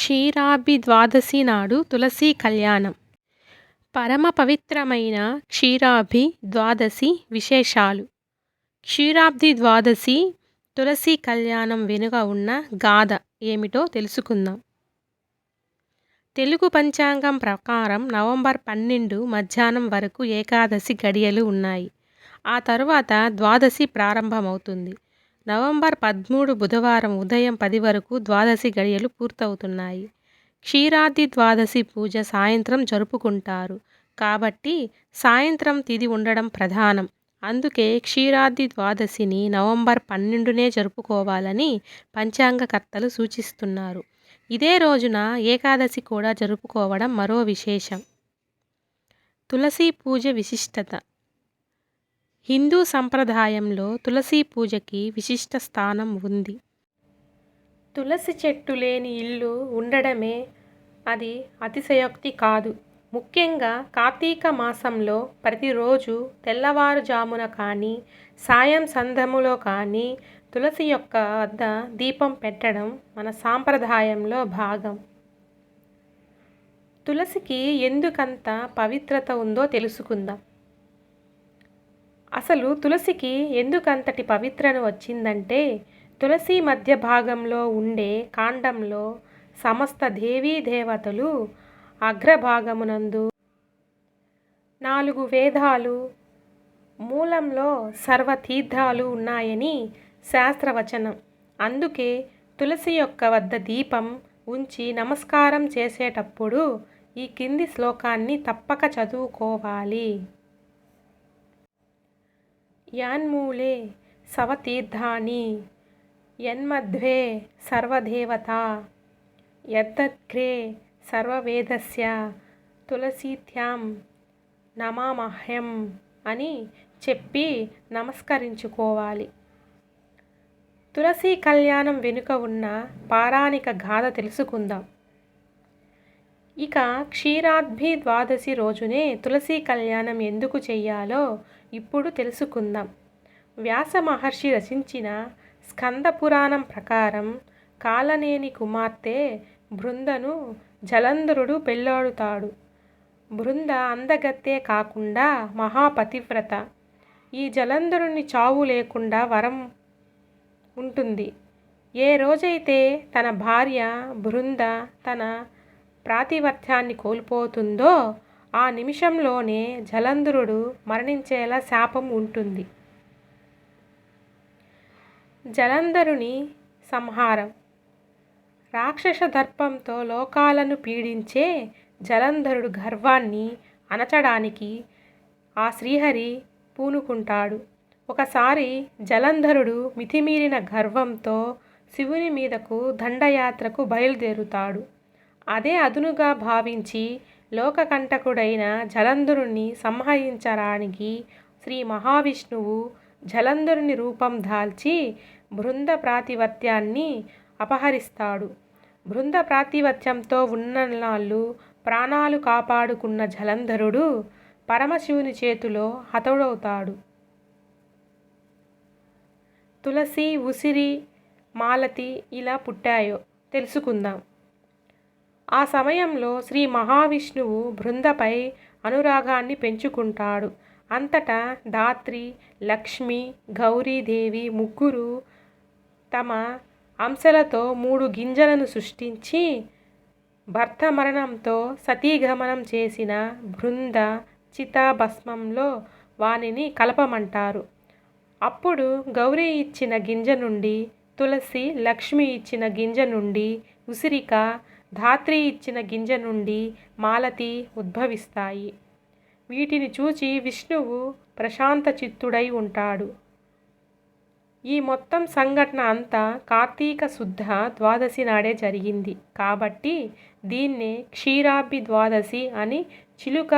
క్షీరాబ్ది ద్వాదశి నాడు తులసీ కళ్యాణం. పరమ పవిత్రమైన క్షీరాబ్ది ద్వాదశి విశేషాలు. క్షీరాబ్ది ద్వాదశి తులసీ కళ్యాణం వెనుక ఉన్న గాథ ఏమిటో తెలుసుకుందాం. తెలుగు పంచాంగం ప్రకారం నవంబర్ 12 మధ్యాహ్నం వరకు ఏకాదశి గడియలు ఉన్నాయి. ఆ తరువాత ద్వాదశి ప్రారంభమవుతుంది. నవంబర్ 13 బుధవారం ఉదయం 10 వరకు ద్వాదశి గడియలు పూర్తవుతున్నాయి. క్షీరాబ్ది ద్వాదశి పూజ సాయంత్రం జరుపుకుంటారు కాబట్టి సాయంత్రం తిథి ఉండడం ప్రధానం. అందుకే క్షీరాబ్ది ద్వాదశిని నవంబర్ 12నే జరుపుకోవాలని పంచాంగకర్తలు సూచిస్తున్నారు. ఇదే రోజున ఏకాదశి కూడా జరుపుకోవడం మరో విశేషం. తులసీ పూజ విశిష్టత. హిందూ సంప్రదాయంలో తులసీ పూజకి విశిష్ట స్థానం ఉంది. తులసి చెట్టు లేని ఇల్లు ఉండడమే అది అతిశయోక్తి కాదు. ముఖ్యంగా కార్తీక మాసంలో ప్రతిరోజు తెల్లవారుజామున కానీ సాయం సంధ్యములో కానీ తులసి యొక్క వద్ద దీపం పెట్టడం మన సాంప్రదాయంలో భాగం. తులసికి ఎందుకంత పవిత్రత ఉందో తెలుసుకుందాం. అసలు తులసికి ఎందుకంతటి పవిత్రత వచ్చిందంటే తులసి మధ్య భాగంలో ఉండే కాండంలో సమస్త దేవీ దేవతలు, అగ్రభాగమునందు 4 వేదాలు, మూలంలో సర్వతీర్థాలు ఉన్నాయని శాస్త్రవచనం. అందుకే తులసి యొక్క వద్ద దీపం ఉంచి నమస్కారం చేసేటప్పుడు ఈ కింది శ్లోకాన్ని తప్పక చదువుకోవాలి. యాన్మూలే సవతీర్థాని యన్మధ్వే సర్వదేవతా యద్దగ్రే సర్వవేదస్య తులసీత్యాం నమామహ్యం అని చెప్పి నమస్కరించుకోవాలి. తులసీ కళ్యాణం వెనుక ఉన్న పౌరాణిక గాథ తెలుసుకుందాం. ఇక క్షీరాబ్ది ద్వాదశి రోజునే తులసీ కళ్యాణం ఎందుకు చెయ్యాలో ఇప్పుడు తెలుసుకుందాం. వ్యాస మహర్షి రచించిన స్కంద పురాణం ప్రకారం కాలనేని కుమార్తె బృందను జలంధరుడు పెళ్లాడుతాడు. బృంద అందగత్తె కాకుండా మహాపతివ్రత. ఈ జలంధరుని చావు లేకుండా వరం ఉంటుంది. ఏ రోజైతే తన భార్య బృంద తన ప్రాతిపత్యాన్ని కోల్పోతుందో ఆ నిమిషంలోనే జలంధరుడు మరణించేలా శాపం ఉంటుంది. జలంధరుని సంహారం. రాక్షస దర్పంతో లోకాలను పీడించే జలంధరుడు గర్వాన్ని అణచడానికి ఆ శ్రీహరి పూనుకుంటాడు. ఒకసారి జలంధరుడు మితిమీరిన గర్వంతో శివుని మీదకు దండయాత్రకు బయలుదేరుతాడు. అదే అదునుగా భావించి లోకకంటకుడైన జలంధరుని సంహరించడానికి శ్రీ మహావిష్ణువు జలంధరుని రూపం దాల్చి బృంద ప్రాతిపత్యాన్ని అపహరిస్తాడు. బృంద ప్రాతిపత్యంతో ఉన్ననాళ్ళు ప్రాణాలు కాపాడుకున్న జలంధరుడు పరమశివుని చేతిలో హతుడవుతాడు. తులసి, ఉసిరి, మాలతి ఇలా పుట్టాయో తెలుసుకుందాం. ఆ సమయంలో శ్రీ మహావిష్ణువు బృందపై అనురాగాన్ని పెంచుకుంటాడు. అంతటా ధాత్రి, లక్ష్మి, గౌరీదేవి ముగ్గురు తమ అంశలతో 3 గింజలను సృష్టించి భర్త మరణంతో సతీగమనం చేసిన బృంద చితాభస్మంలో వానిని కలపమంటారు. అప్పుడు గౌరీ ఇచ్చిన గింజ నుండి తులసి, లక్ష్మి ఇచ్చిన గింజ నుండి ఉసిరిక, ధాత్రి ఇచ్చిన గింజ నుండి మాలతి ఉద్భవిస్తాయి. వీటిని చూచి విష్ణువు ప్రశాంత చిత్తుడై ఉంటాడు. ఈ మొత్తం సంఘటన అంతా కార్తీక శుద్ధ ద్వాదశి నాడే జరిగింది కాబట్టి దీన్నే క్షీరాబ్ది ద్వాదశి అని, చిలుక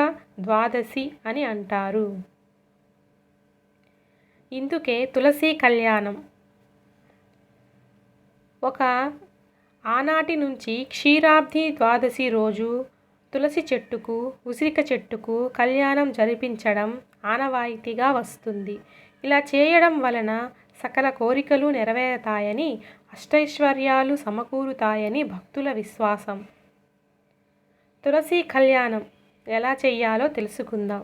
ద్వాదశి అని అంటారు. ఇందుకే తులసీ కళ్యాణం. ఆనాటి నుంచి క్షీరాబ్ది ద్వాదశి రోజు తులసి చెట్టుకు, ఉసిరిక చెట్టుకు కళ్యాణం జరిపించడం ఆనవాయితీగా వస్తుంది. ఇలా చేయడం వలన సకల కోరికలు నెరవేరతాయని, అష్టైశ్వర్యాలు సమకూరుతాయని భక్తుల విశ్వాసం. తులసి కళ్యాణం ఎలా చెయ్యాలో తెలుసుకుందాం.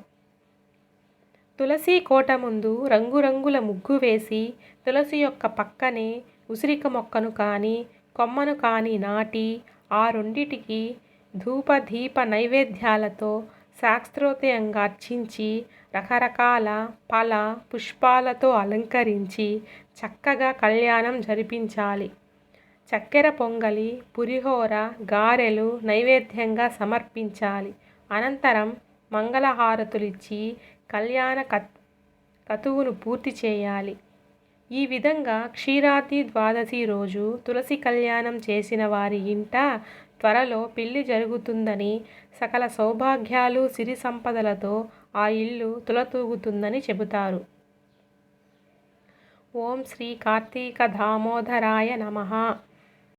తులసి కోట ముందు రంగురంగుల ముగ్గు వేసి, తులసి యొక్క పక్కనే ఉసిరిక మొక్కను కానీ కొమ్మను కానీ నాటి, ఆ రెండిటికి ధూప దీప నైవేద్యాలతో శాస్త్రోక్తంగా అర్చించి, రకరకాల ఫల పుష్పాలతో అలంకరించి చక్కగా కళ్యాణం జరిపించాలి. చక్కెర పొంగలి, పులిహోర, గారెలు నైవేద్యంగా సమర్పించాలి. అనంతరం మంగళహారతులిచ్చి కళ్యాణ క్రతువును పూర్తి చేయాలి. ఈ విధంగా క్షీరాబ్ది ద్వాదశి రోజు తులసి కళ్యాణం చేసిన వారి ఇంట త్వరలో పెళ్లి జరుగుతుందని, సకల సౌభాగ్యాలు సిరి సంపదలతో ఆ ఇల్లు తులతూగుతుందని చెబుతారు. ఓం శ్రీ కార్తీక దామోదరాయ నమః.